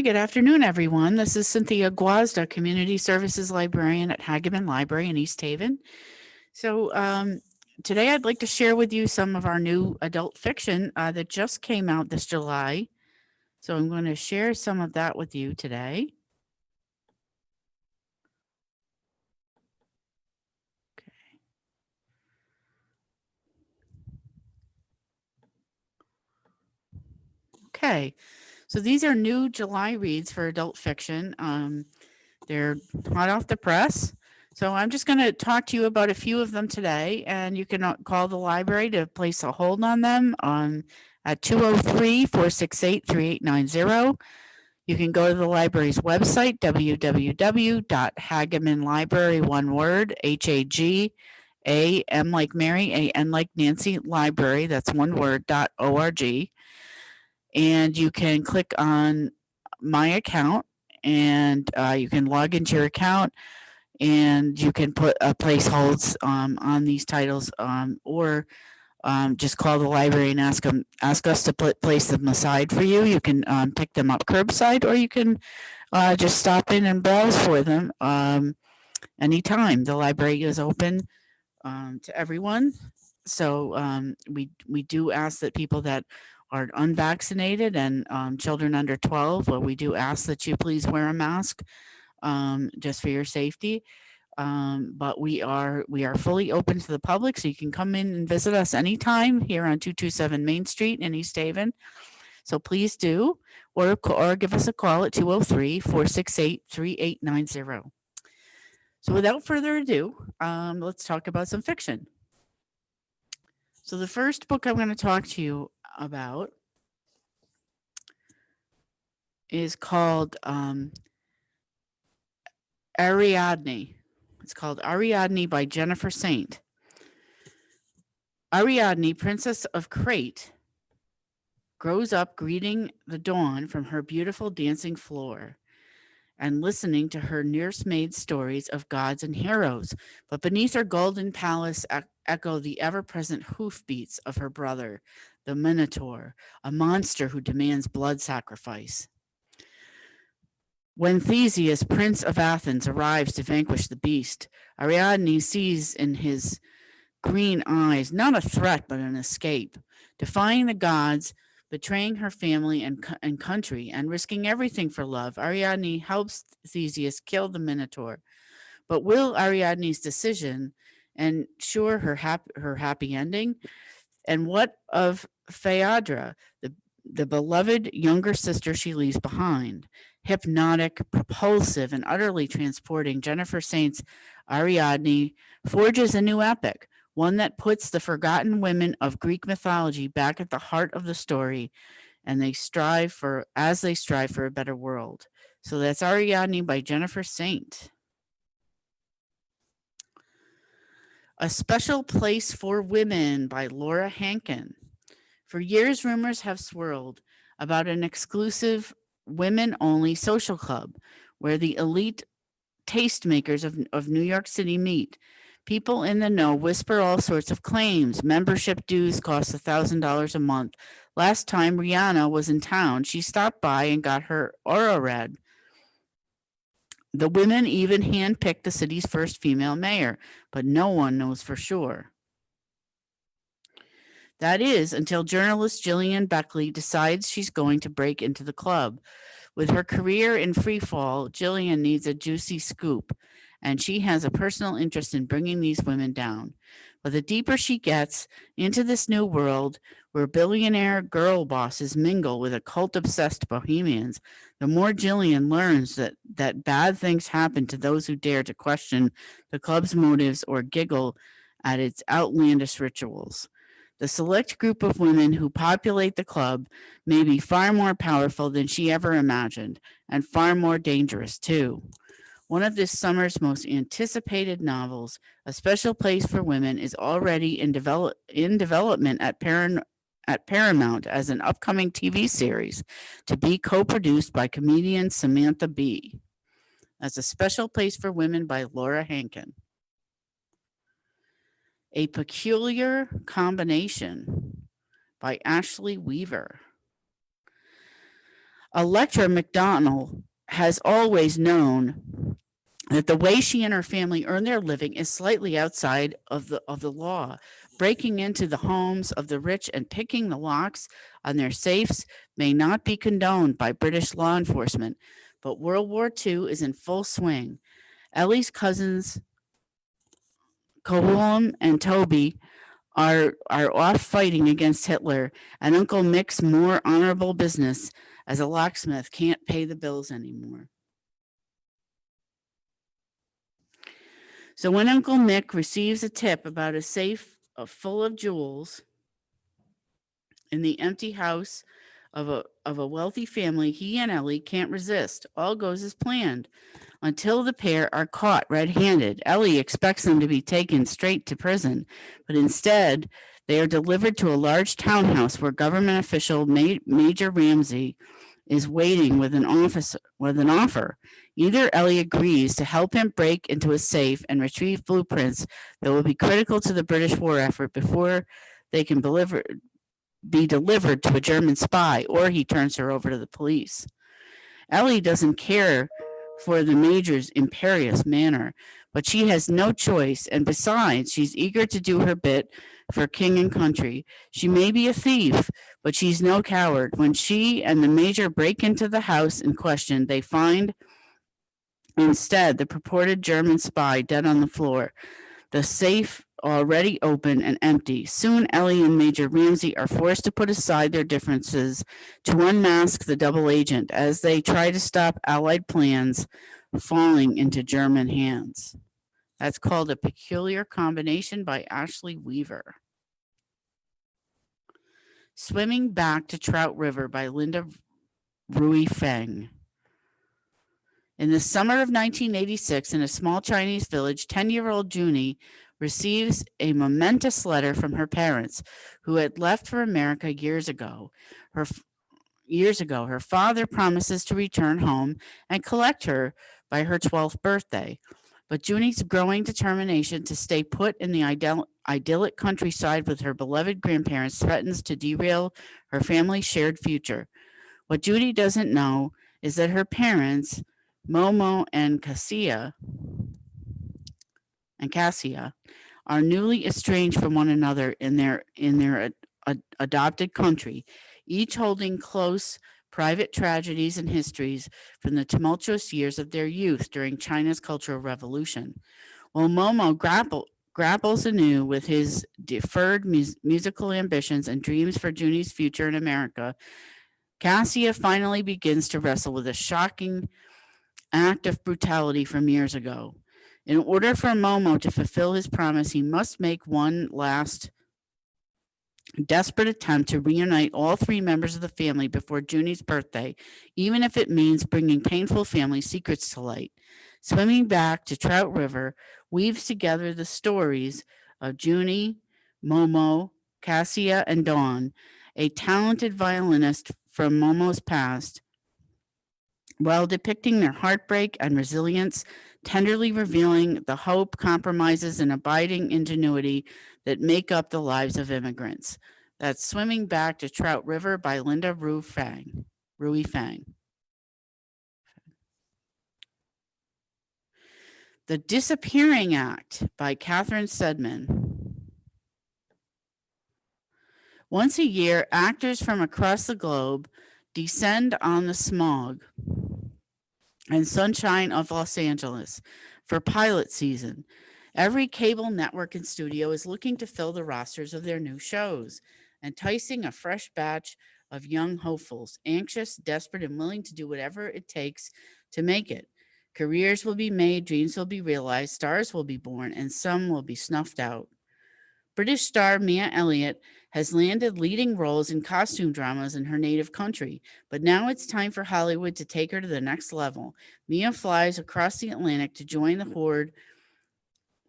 good afternoon, everyone. This is Cynthia Guazda, Community Services Librarian at Hagaman Library in East Haven. Today I'd like to share with you some of our new adult fiction that just came out this July. So I'm going to share some of that with you today. Okay, so these are new July reads for adult fiction. They're hot off the press. So I'm just going to talk to you about a few of them today, and you can call the library to place a hold on them at 203-468-3890. You can go to the library's website, www.hagamanlibrary, one word, H-A-G-A-M like Mary, A-N like Nancy, library, that's one word, .org. And you can click on my account, and you can log into your account, and you can put place holds on these titles, or just call the library and ask us to place them aside for you. You can pick them up curbside, or you can just stop in and browse for them anytime. The library is open to everyone. So we do ask that people that are unvaccinated and children under 12, well, we do ask that you please wear a mask just for your safety. But we are fully open to the public, so you can come in and visit us anytime here on 227 Main Street in East Haven. So please do, or give us a call at 203-468-3890. So without further ado, let's talk about some fiction. So the first book I'm going to talk to you about is called Ariadne. It's called Ariadne by Jennifer Saint. Ariadne, Princess of Crete, grows up greeting the dawn from her beautiful dancing floor and listening to her nursemaid stories of gods and heroes. But beneath her golden palace echo the ever-present hoofbeats of her brother, the Minotaur, a monster who demands blood sacrifice. When Theseus, Prince of Athens, arrives to vanquish the beast, Ariadne sees in his green eyes not a threat but an escape. Defying the gods, betraying her family and country, and risking everything for love, Ariadne helps Theseus kill the Minotaur. But will Ariadne's decision ensure her happy ending? And what of Phaedra, the beloved younger sister she leaves behind? Hypnotic, propulsive, and utterly transporting, Jennifer Saint's Ariadne forges a new epic, one that puts the forgotten women of Greek mythology back at the heart of the story, and as they strive for a better world. So that's Ariadne by Jennifer Saint. A Special Place for Women by Laura Hankin. For years, rumors have swirled about an exclusive women-only social club where the elite tastemakers of New York City meet. People in the know whisper all sorts of claims. Membership dues cost $1,000 a month. Last time Rihanna was in town, she stopped by and got her aura read. The women even handpicked the city's first female mayor, but no one knows for sure. That is, until journalist Jillian Beckley decides she's going to break into the club. With her career in free fall, Jillian needs a juicy scoop, and she has a personal interest in bringing these women down. But the deeper she gets into this new world where billionaire girl bosses mingle with occult-obsessed bohemians, the more Jillian learns that bad things happen to those who dare to question the club's motives or giggle at its outlandish rituals. The select group of women who populate the club may be far more powerful than she ever imagined, and far more dangerous, too. One of this summer's most anticipated novels, A Special Place for Women, is already in development at Paramount as an upcoming TV series to be co-produced by comedian Samantha Bee. That's A Special Place for Women by Laura Hankin. A Peculiar Combination by Ashley Weaver. Electra McDonald has always known that the way she and her family earn their living is slightly outside of the law. Breaking into the homes of the rich and picking the locks on their safes may not be condoned by British law enforcement, but World War II is in full swing. Ellie's cousins, Coulomb and Toby, are off fighting against Hitler, and Uncle Mick's more honorable business as a locksmith can't pay the bills anymore. So when Uncle Mick receives a tip about a safe full of jewels in the empty house of a wealthy family, he and Ellie can't resist. All goes as planned until the pair are caught red-handed. Ellie expects them to be taken straight to prison, but instead they are delivered to a large townhouse where government official Major Ramsey is waiting with an offer. Either Ellie agrees to help him break into a safe and retrieve blueprints that will be critical to the British war effort before they can be delivered to a German spy, or he turns her over to the police. Ellie doesn't care for the Major's imperious manner, but she has no choice, and besides, she's eager to do her bit for king and country. She may be a thief, but she's no coward. When she and the Major break into the house in question, they find instead the purported German spy dead on the floor, the safe already open and empty. Soon Ellie and Major Ramsey are forced to put aside their differences to unmask the double agent as they try to stop Allied plans falling into German hands. That's called A Peculiar Combination by Ashley Weaver. Swimming Back to Trout River by Linda Rui Feng. In the summer of 1986, in a small Chinese village, 10-year-old Junie receives a momentous letter from her parents, who had left for America years ago. Her father promises to return home and collect her by her 12th birthday. But Junie's growing determination to stay put in the idyllic countryside with her beloved grandparents threatens to derail her family's shared future. What Junie doesn't know is that her parents, Momo and Cassia, are newly estranged from one another in their adopted country, each holding close private tragedies and histories from the tumultuous years of their youth during China's Cultural Revolution. While Momo grapples anew with his deferred musical ambitions and dreams for Junie's future in America, Cassia finally begins to wrestle with a shocking act of brutality from years ago. In order for Momo to fulfill his promise, he must make one last desperate attempt to reunite all three members of the family before Junie's birthday, even if it means bringing painful family secrets to light. Swimming Back to Trout River weaves together the stories of Junie, Momo, Cassia, and Dawn, a talented violinist from Momo's past, while depicting their heartbreak and resilience, tenderly revealing the hope, compromises, and abiding ingenuity that make up the lives of immigrants. That's Swimming Back to Trout River by Linda Rui Feng. The Disappearing Act by Catherine Sedman. Once a year, actors from across the globe descend on the smog and sunshine of Los Angeles for pilot season. Every cable network and studio is looking to fill the rosters of their new shows, enticing a fresh batch of young hopefuls, anxious, desperate, and willing to do whatever it takes to make it. Careers will be made, dreams will be realized, stars will be born, and some will be snuffed out. British star Mia Elliott has landed leading roles in costume dramas in her native country, but now it's time for Hollywood to take her to the next level. Mia flies across the Atlantic to join the horde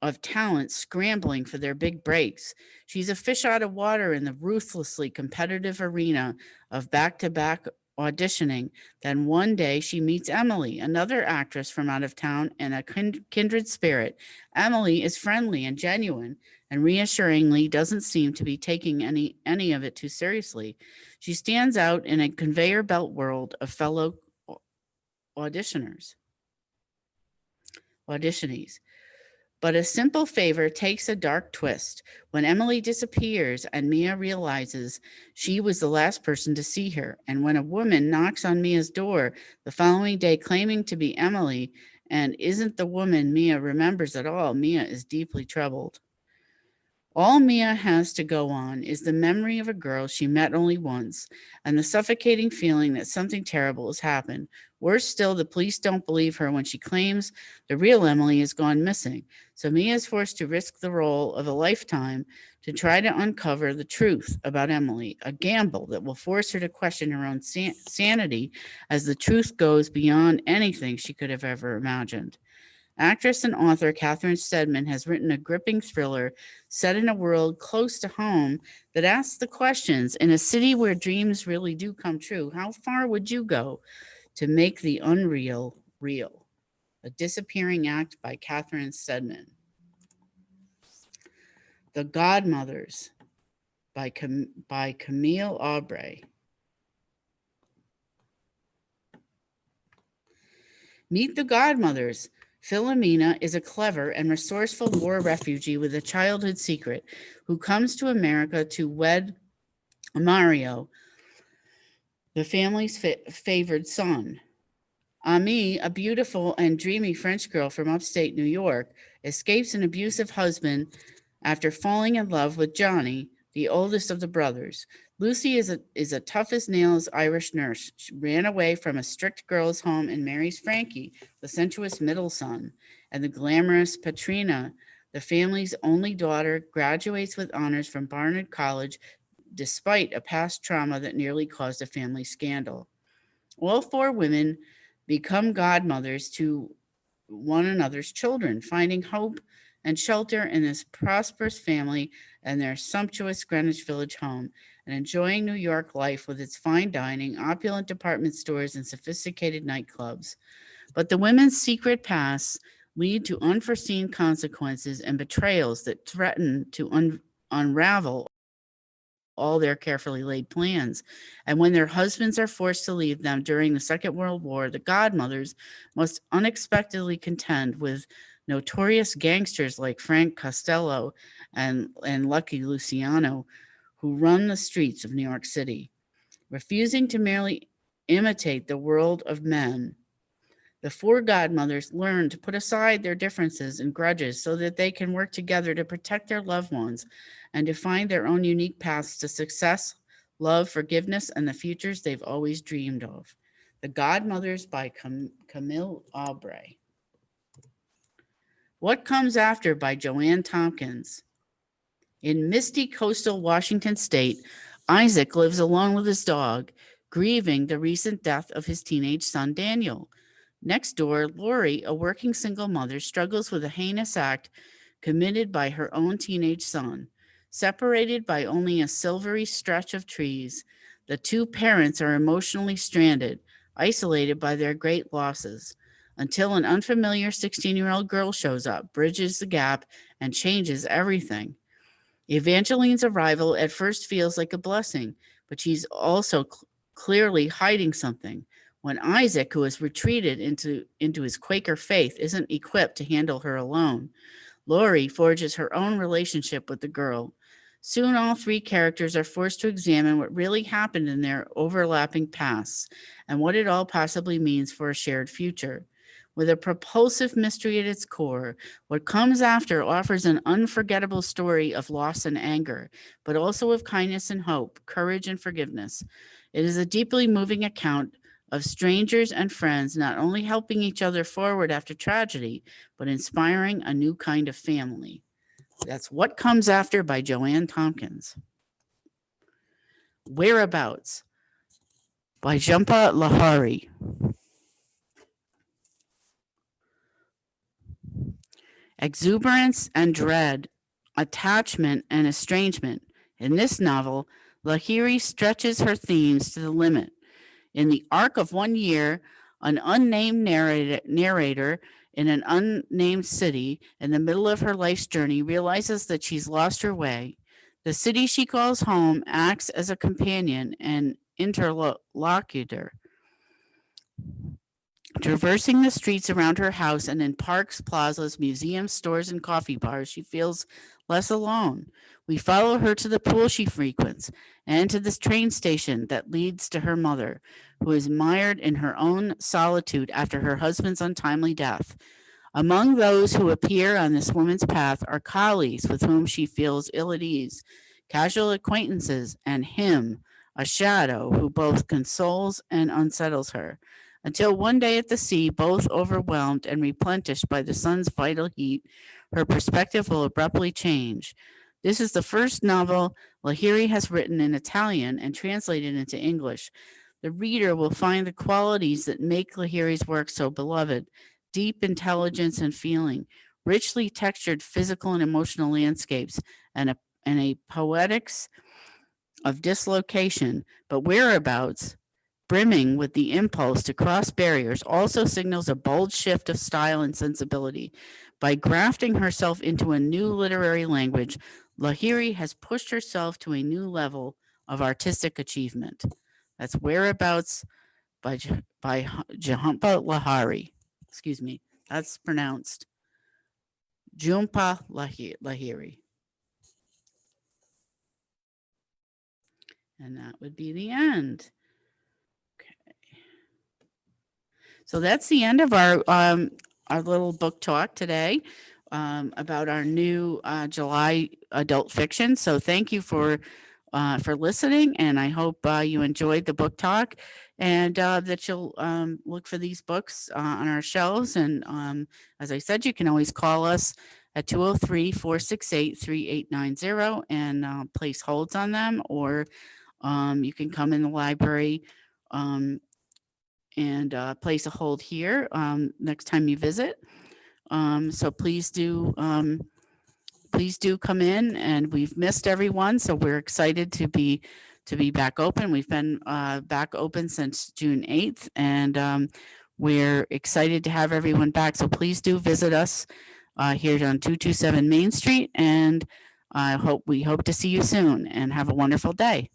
of talent scrambling for their big breaks. She's a fish out of water in the ruthlessly competitive arena of back-to-back auditioning. Then one day she meets Emily, another actress from out of town and a kindred spirit. Emily is friendly and genuine, and reassuringly doesn't seem to be taking any of it too seriously. She stands out in a conveyor belt world of fellow auditioners, auditionees. But a simple favor takes a dark twist when Emily disappears and Mia realizes she was the last person to see her. And when a woman knocks on Mia's door the following day claiming to be Emily and isn't the woman Mia remembers at all, Mia is deeply troubled. All Mia has to go on is the memory of a girl she met only once and the suffocating feeling that something terrible has happened. Worse still, the police don't believe her when she claims the real Emily has gone missing. So Mia is forced to risk the role of a lifetime to try to uncover the truth about Emily, a gamble that will force her to question her own sanity as the truth goes beyond anything she could have ever imagined. Actress and author Catherine Stedman has written a gripping thriller set in a world close to home that asks the questions: in a city where dreams really do come true, how far would you go to make the unreal real? A Disappearing Act by Catherine Stedman. The Godmothers by Camille Aubrey. Meet the Godmothers. Philomena is a clever and resourceful war refugee with a childhood secret who comes to America to wed Mario, the family's favored son. Ami, a beautiful and dreamy French girl from upstate New York, escapes an abusive husband after falling in love with Johnny, the oldest of the brothers. Lucy is a tough as nails Irish nurse. She ran away from a strict girls' home and marries Frankie, the sensuous middle son. And the glamorous Patrina, the family's only daughter, graduates with honors from Barnard College despite a past trauma that nearly caused a family scandal. All four women become godmothers to one another's children, finding hope and shelter in this prosperous family and their sumptuous Greenwich Village home, and enjoying New York life with its fine dining, opulent department stores, and sophisticated nightclubs. But the women's secret pasts lead to unforeseen consequences and betrayals that threaten to unravel all their carefully laid plans. And when their husbands are forced to leave them during the Second World War, the godmothers must unexpectedly contend with notorious gangsters like Frank Costello and Lucky Luciano, who run the streets of New York City. Refusing to merely imitate the world of men, the four godmothers learn to put aside their differences and grudges so that they can work together to protect their loved ones and to find their own unique paths to success, love, forgiveness, and the futures they've always dreamed of. The Godmothers by Camille Aubrey. What Comes After by Joanne Tompkins. In misty coastal Washington state, Isaac lives alone with his dog, grieving the recent death of his teenage son, Daniel. Next door, Lori, a working single mother, struggles with a heinous act committed by her own teenage son. Separated by only a silvery stretch of trees, the two parents are emotionally stranded, isolated by their great losses, until an unfamiliar 16-year-old girl shows up, bridges the gap, and changes everything. Evangeline's arrival at first feels like a blessing, but she's also clearly hiding something. When Isaac, who has retreated into his Quaker faith, isn't equipped to handle her alone, Lori forges her own relationship with the girl. Soon all three characters are forced to examine what really happened in their overlapping pasts and what it all possibly means for a shared future. With a propulsive mystery at its core, What Comes After offers an unforgettable story of loss and anger, but also of kindness and hope, courage and forgiveness. It is a deeply moving account of strangers and friends not only helping each other forward after tragedy, but inspiring a new kind of family. That's What Comes After by Joanne Tompkins. Whereabouts by Jhumpa Lahiri. Exuberance and dread, attachment and estrangement. In this novel, Lahiri stretches her themes to the limit. In the arc of 1 year, an unnamed narrator in an unnamed city in the middle of her life's journey, realizes that she's lost her way. The city she calls home acts as a companion and interlocutor, traversing the streets around her house and in parks, plazas, museums, stores, and coffee bars. She feels less alone. We follow her to the pool she frequents and to this train station that leads to her mother, who is mired in her own solitude after her husband's untimely death. Among those who appear on this woman's path are colleagues with whom she feels ill at ease, casual acquaintances, and him, a shadow who both consoles and unsettles her. Until one day at the sea, both overwhelmed and replenished by the sun's vital heat, her perspective will abruptly change. This is the first novel Lahiri has written in Italian and translated into English. The reader will find the qualities that make Lahiri's work so beloved: deep intelligence and feeling, richly textured physical and emotional landscapes, and a poetics of dislocation, but whereabouts brimming with the impulse to cross barriers, also signals a bold shift of style and sensibility. By grafting herself into a new literary language, Lahiri has pushed herself to a new level of artistic achievement. That's Whereabouts by Jhumpa Lahiri. Excuse me, that's pronounced Jhumpa Lahiri. And that would be the end. So that's the end of our little book talk today about our new July adult fiction. So thank you for listening, and I hope you enjoyed the book talk, and that you'll look for these books on our shelves. And as I said, you can always call us at 203-468-3890 and place holds on them, or you can come in the library and place a hold here next time you visit. So please do come in, and we've missed everyone, so we're excited to be back open. We've been back open since June 8th, and we're excited to have everyone back. So please do visit us here on 227 Main Street, and we hope to see you soon, and have a wonderful day.